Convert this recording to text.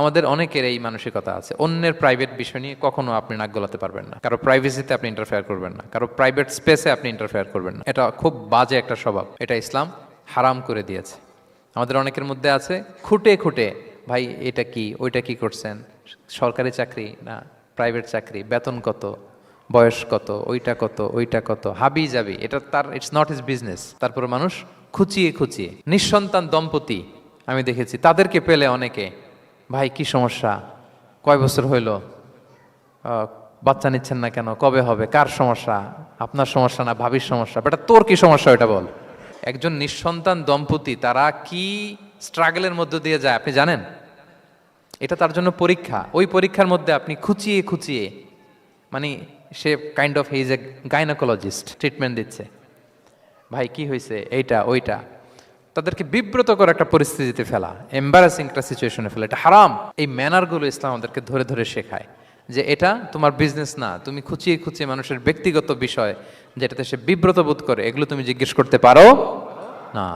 আমাদের অনেকের এই মানসিকতা আছে, অন্যের প্রাইভেট বিষয় নিয়ে কখনো আপনি নাক গলাতে পারবেন না, কারো প্রাইভেসিতে আপনি ইন্টারফেয়ার করবেন না, কারো প্রাইভেট স্পেসে আপনি ইন্টারফেয়ার করবেন না। এটা খুব বাজে একটা স্বভাব, এটা ইসলাম হারাম করে দিয়েছে। আমাদের অনেকের মধ্যে আছে খুঁটে খুঁটে, ভাই এটা কি ওইটা কি করছেন, সরকারি চাকরি না প্রাইভেট চাকরি, বেতন কত, বয়স কত, ওইটা কত ওইটা কত, হাবি যাবি, এটা তার ইটস নট হিজ বিজনেস। তারপরে মানুষ খুঁচিয়ে খুঁচিয়ে নিঃসন্তান দম্পতি আমি দেখেছি, তাদেরকে পেলে অনেকে, ভাই কি সমস্যা, কয় বছর হইল, বাচ্চা নিচ্ছেন না কেন, কবে হবে, কার সমস্যা, আপনার সমস্যা না ভাবির সমস্যা, বেটা তোর কি সমস্যা ওইটা বল। একজন নিঃসন্তান দম্পতি তারা কি স্ট্রাগলের মধ্য দিয়ে যায় আপনি জানেন? এটা তার জন্য পরীক্ষা। ওই পরীক্ষার মধ্যে আপনি খুঁচিয়ে খুঁচিয়ে, মানে সে kind of his a gynecologist, treatment দিচ্ছে, ভাই কি হয়েছে এইটা ওইটা, তাদেরকে বিব্রত করে একটা পরিস্থিতিতে ফেলা, এম্বারাসিং একটা সিচুয়েশনে ফেলা, এটা হারাম। এই ম্যানারগুলো ইসলাম আমাদেরকে ধরে ধরে শেখায় যে এটা তোমার বিজনেস না, তুমি খুঁচিয়ে খুঁচিয়ে মানুষের ব্যক্তিগত বিষয় যেটাতে সে বিব্রত বোধ করে, এগুলো তুমি জিজ্ঞেস করতে পারো না।